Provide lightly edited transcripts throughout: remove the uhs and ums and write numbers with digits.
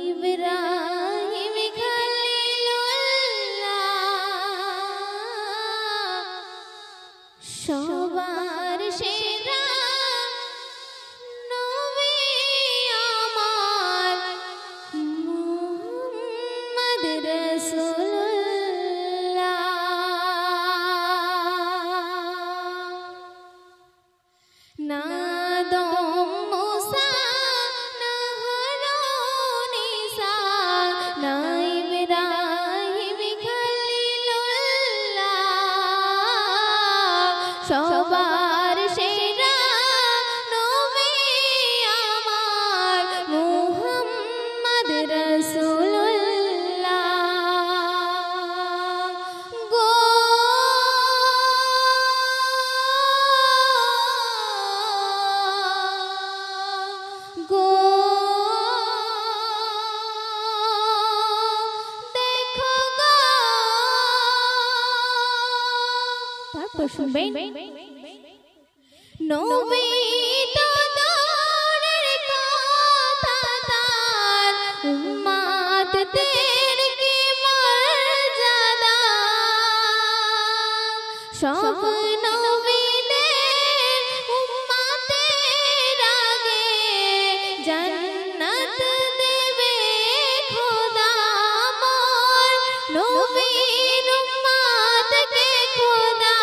ইব্রাহিম খলিলুল্লাহ সবার সেরা নবী আমার মুহাম্মদ রাসূলুল্লাহ না আদম মুসা না হারুন ঈসা না ইব্রাহিম খলিলুল্লাহ সবার সেরা নবী আমার মুহাম্মদ রাসূলুল্লাহ গো গো দেখো গো তারপর শুনবেন নবী তো দূরের কথা তার উম্মতদের কি মর্যাদা সব নবীদের উম্মতের আগে জান্নাত দেবে খোদা মোর নবীর উম্মতকে খোদা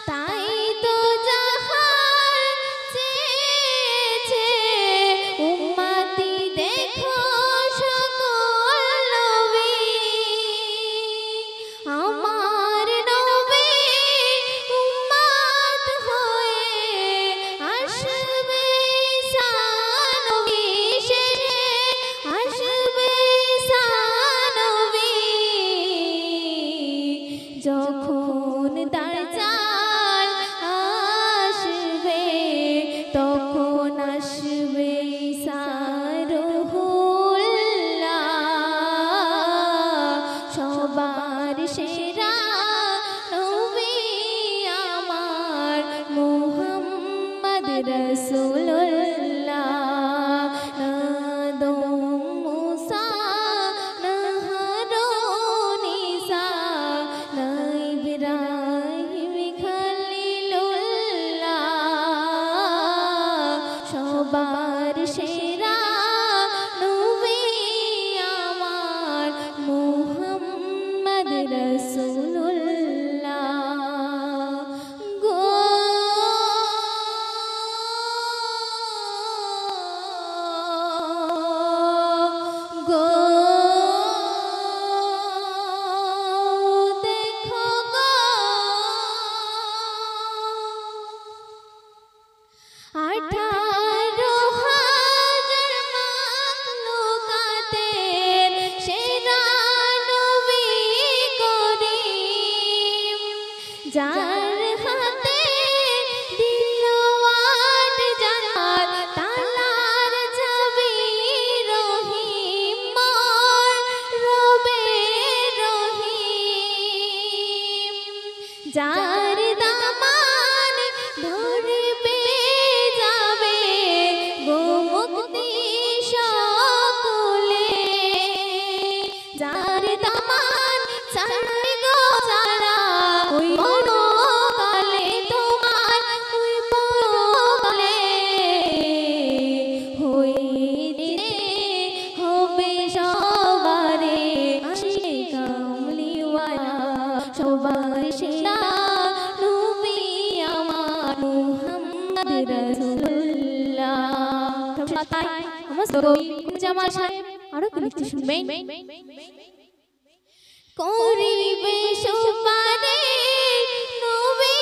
তাই তো জাহান চেয়েছে উম্মতি দেখো সকল নবী আমার নবী উম্মত হয়ে আসবে ঈসা নবী শেষে আসবে ঈসা নবী যখন দাজ্জাল আসবে তখন আসবে ঈসা রূহুল্লাহ সবার সেরা নবী আমার মুহাম্মদ রাসূলুল্লাহ না আদম মুসা না হারুন ঈসা না ইব্রাহিম খলিলুল্লাহ সবার সেরা নবী আমার মুহাম্মদ রাসূলুল্লাহ গো গো দেখো গো 18,000 মাখলুকাতের সেরা নবী করিম যার হাতে দিল 8 জান্নাত তালার চাবি রহিম মোর রবে রহিম যার দামান ধরবে যাবে গো মুক্তি সকলে যার দামান ছাড়বে গো যারা ওই পরকালে তোমার ওই পরকালে হইতে হবে সবারে আশিকে কামলিওয়ালা সবার সেরা নবী আমার মুহাম্মদ রাসূলুল্লাহ তাই আমার কবি জামাল সাহেব আরো কি লিখতে শুনবেন করিবে সুপারিশ নবী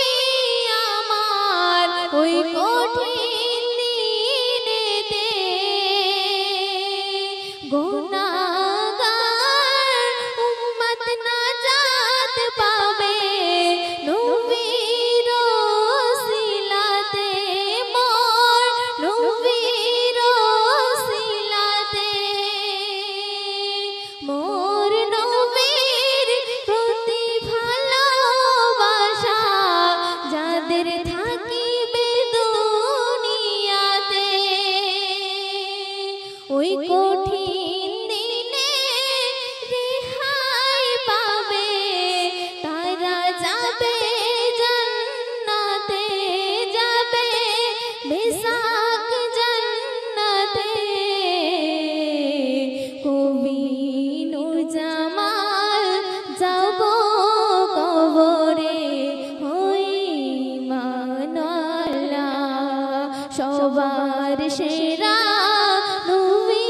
আমার ওই কঠিন দিনেতে গুনাহগার উম্মত নাজাত পাবে নবীর ওসিলাতে মোর নবীর ওসিলাতে মোর নবীর প্রতি ভালোবাসা যাদের থাকিবে দুনিয়াতে সবার সেরা নবী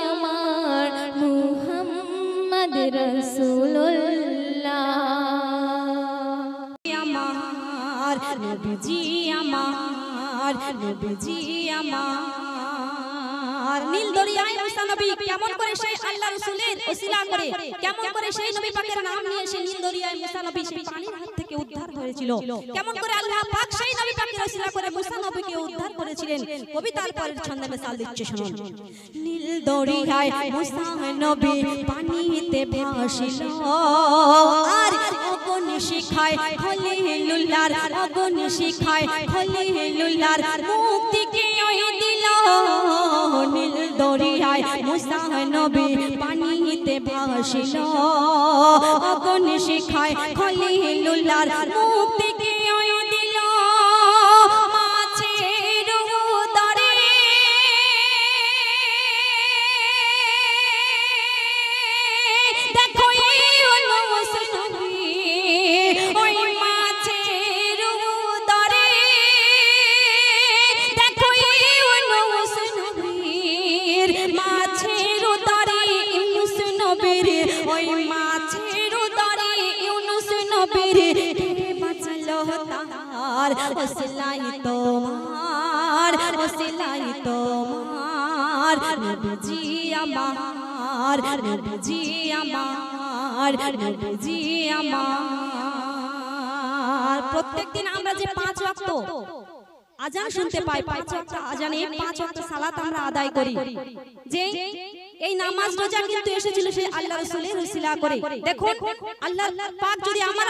আমার মুহাম্মদ রাসূলুল্লাহ। আমার নবীজি আমার নবীজি আমার নীল দরিয়ায় মুসা নবী কেমন করে সেই আল্লাহ রাসূলের ওসিলা করে কেমন করে সেই নবী পাকের নাম নিয়ে সেই নীল দরিয়ায় মুসা নবী সেই পানির হাত থেকে উদ্ধার হয়েছিল, কেমন করে আল্লাহ পাক সেই নবী পাকের ওসিলা করে মুসা নবীকে উদ্ধার করেছিলেন। কবিতার পরের ছন্দে মিসাল দিচ্ছে শুনুন। নীল দরিয়ায় মুসা নবী পানিতে ভাসিল আর অগণ শিখায় খলিলুল্লাহর অগণ শিখায় খলিলুল্লাহর মুক্তিকে দিল। নীল দরিয়ায় মুসা নবী পানিতে ভাসিল অগণ শিখায় খলিলুল্লাহর মুক্তিকে দিল। মাছের উদরে দেখো ইউনুস নবী ওই মাছের উদরে দেখো ইউনুস নবীর মাছের উদরে ইউনুস নবীর ওই মাছের উদরে ইউনুস নবীর বাঁচলো তার ওসিলাই তোমার ওসিলাই তোমার নবীজি আমার নবীজি আমার নবীজি আমার। প্রত্যেকদিন আমরা যে 5 ওয়াক্ত আজান শুনতে পাই, 5 ওয়াক্ত আজানে 5 ওয়াক্ত সালাত আমরা আদায় করি, যে এই নামাজ রোজা কিন্তু এসেছিল সেই আল্লাহ রাসূলের ওসিলা করে। দেখুন আল্লাহ পাক যদি আমার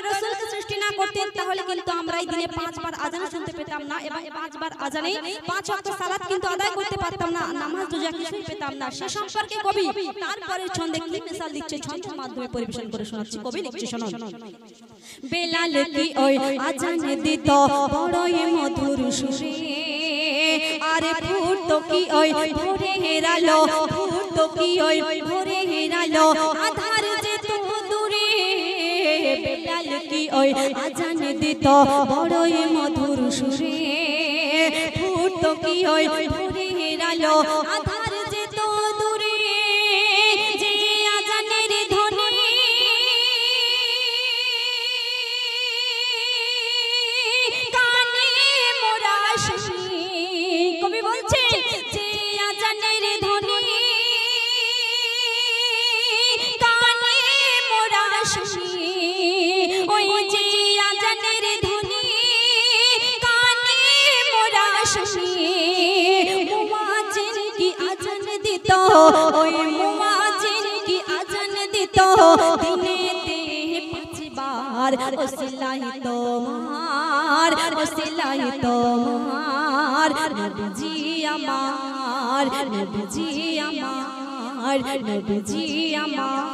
রাসূলকে সৃষ্টি না করতেন তাহলে কিন্তু আমরা এই দিনে 5 বার আজান শুনতে পেতাম না এবং 5 বার আজানে 5 ওয়াক্ত সালাত কিন্তু আদায় করতে পারতাম না, নামাজ রোজা কিছুই পেতাম না। সে সম্পর্কে কবি তারপরে ছন্দে কি মিসাল দিচ্ছে ছন্দের মাধ্যমে পরিবেশন করে শোনাচ্ছি। কবি লিখছে শুনুন। বেলাল কি ওই আজান দিত বড়ই মধুর সুরে আরে ফুটতো কি ওই ভোরে হেরালো ফুটতো কি ওই ভোরে হেরালো আধার যে তো দূরে। বেলাল কি ওই আজান দিত বড়ই মধুর সুরে ফুটতো কি ওই ভোরে হেরালো আধার যে তো দূরে। যে আজানের ধ্বনি কানে মোরা শুনি, কবি বলছে যে আজানের ধ্বনি কানে মোরা শুনি ওই যে আজানের ধ্বনি কানে মোরা শুনি। মুয়াজ্জিন কি আজান দিত ওই মুয়াজ্জিন কি আজান দিত দিনেতে 5 বার ওসিলাই তোমার ওসিলাই তোমার নবীজি আমার নবীজি আমার নবীজি আমার।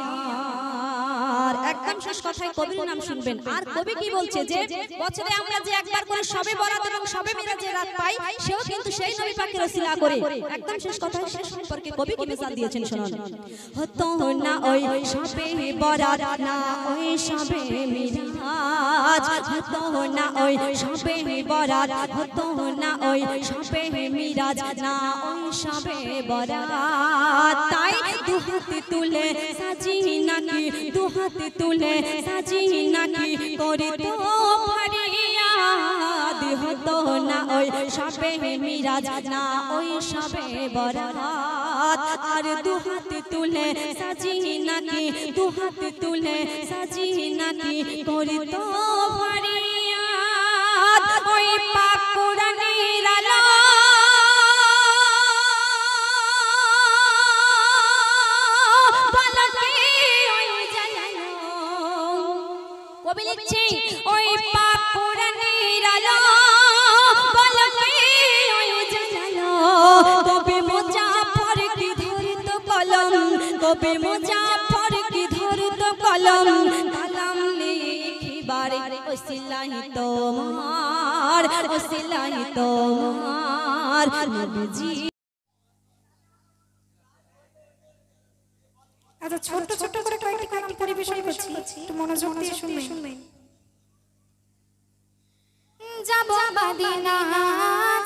একদম শেষ কথায় কবির নাম শুনবেন। আর কবি কি বলছে যে বছরে আমরা যে একবার করে শবে বরাত এবং শবে মিরাজের রাত পাই সেও কিন্তু সেই নবী পাকের ওসিলা করে। একদম শেষ কথায় শেষ সম্পর্কে কবি কি মিসাল দিয়েছেন শুনুন। হতো না ওই শবে বরাত না ওই শবে মিরাজ হতো না ওই শবে বরাত হতো না ওই শবে মিরাজ না ওই শবে বরাত। তাই দুহাত তুলে সাজি নাকি দুহাত তুলে সাজি নাকি করিত ফরিয়াদ হতো না ওই শবে মিরাজ না ওই শবে বরাত। আর দুহাত তুলে সাজি নাকি দুহাত তুলে সাজি নাকি করিত ফরিয়াদ। ওই পাক কোরআনের আলো কবি লিখছে ওই পাক কোরআনের আলো বলকে ওই জানালো। কবি মুজাফফর কি ধরিত কলম কবি মুজাফফর কি ধরিত কলম কালাম লিখিবার ওসিলাই তোমার ওসিলাই তোমার নবীজি। আচ্ছা ছোট ছোট করে কয়েকটি কালাম পরিবেশন করছি, একটু মনোযোগ দিয়ে শুনবেন। যাব মদিনা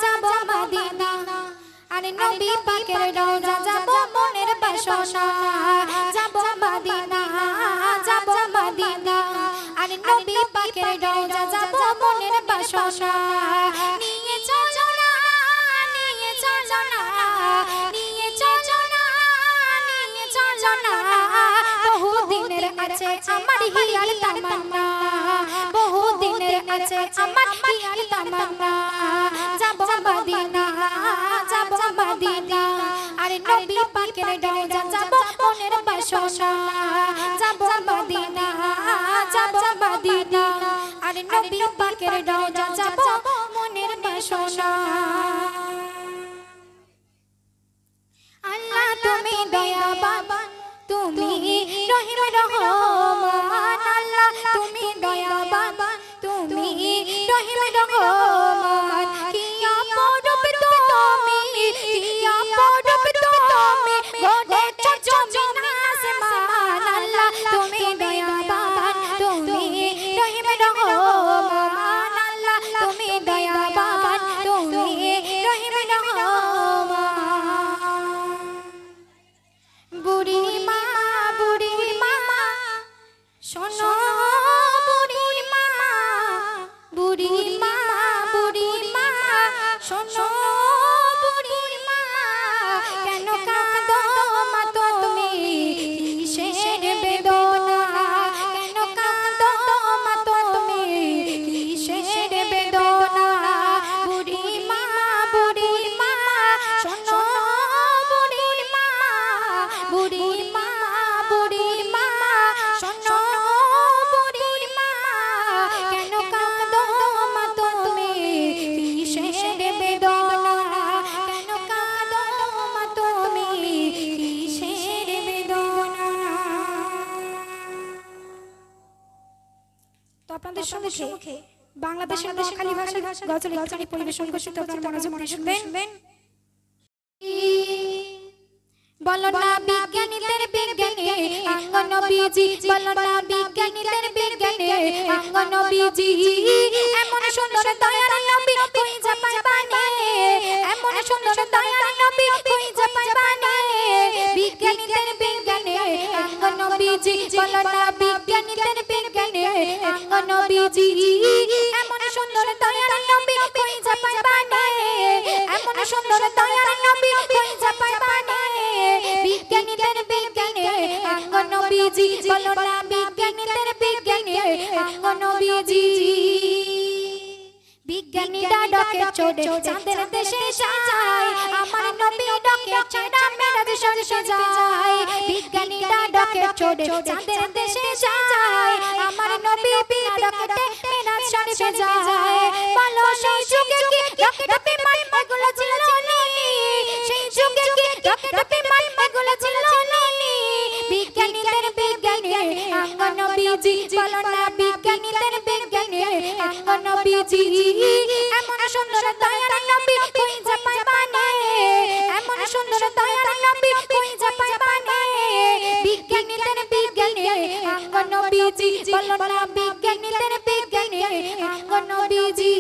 যাব আরে নবী পাকের রওজা যাব মনের বাসনা যাব মদিনা যাব মদিনা আরে নবী পাকের রওজা যাব মনের বাসনা নিয়ে চলো না নিয়ে চলো না নিয়ে চলো না নিয়ে চলো না বহু দিনের আছে আমার হিয়ার তামান্না বহু দিনের আছে আমার হিয়ার তামান্না যাব মদিনা যাব মদিনা আরে নবী পাকের রওজা যাব মনের বাসনা যাব মদিনা যাব মদিনা আরে নবী পাকের রওজা যাব মনের বাসনা আল্লাহ তুমি দয়াবান তুমি রহিম রহমান আল্লাহ তুমি দয়াবান তুমি রহিম রহমান কি অপরূপ তুমি কি অপরূপ তুমি গড়েছ জমিন আসমান আল্লাহ তুমি দয়াবান তুমি রহিম রহমান আল্লাহ তুমি দয়াবান তুমি রহিম রহমান বুড়ি মা শোনো বুড়ি মা শোনো বুড়ি মা কেন কাঁদো মা তুমি কিসের বেদনা কেন কাঁদো মা তুমি কিসের বেদনা বুড়ি মা শোনো বুড়ি মা শোনো বুড়ি মা কেন কাঁদো মা তুমি কিসের বেদনা কেন কাঁদো মা তুমি কিসের বেদনা তো আপনাদের সম্মুখে বাংলাদেশের নোয়াখালী ভাষায় গজল একখানি পরিবেশন করছি তো আপনারা মনোযোগ দিয়ে শুনবেন বলো না বিজ্ঞানীদের বিজ্ঞানী আঙ্গন নবীজি বলো না বিজ্ঞানীদের বিজ্ঞানী আঙ্গন নবীজি এমন সুন্দর দয়ার নবী কই যা পাইবানে এমন সুন্দর দয়ার নবী কই যা পাইবানে বিজ্ঞানীদের বিজ্ঞানী আঙ্গন নবীজি বলো না বিজ্ঞানীদের বিজ্ঞানী আঙ্গন নবীজি এমন সুন্দর দয়ার নবী কই যা পাইবানে এমন সুন্দর দয়ার নবী কই যা পাইবানে বিজ্ঞানীদের বিজ্ঞানী আঙ্গন নবীজি বলো না বিজ্ঞানীদের বিজ্ঞানী আঙ্গন নবীজি বিজ্ঞানীরা ডকে চড়ে চাঁদের দেশে যায় আমার নবী ডকে চড়া মেরাজ শরীফে যায় বিজ্ঞানীরা ডকে চড়ে চাঁদের দেশে যায় আমার নবী বিনা রকেটে মেরাজ শরীফে যায় বলো সেই যুগে কি রকেট বিমান এগুলো ছিল নি সেই যুগে কি রকেট বিমান এগুলো ছিল নি বিজ্ঞানীদের বিজ্ঞানী আঙ্গন নবীজি বলো না বিজ্ঞানীদের বিজ্ঞানী আঙ্গন নবীজি এমন সুন্দর দয়ার নবী কই যা পাইবানে এমন সুন্দর দয়ার নবী কই যা পাইবানে বিজ্ঞানীদের বিজ্ঞানী আঙ্গন নবীজি বলো না বিজ্ঞানীদের বিজ্ঞানী আঙ্গন নবীজি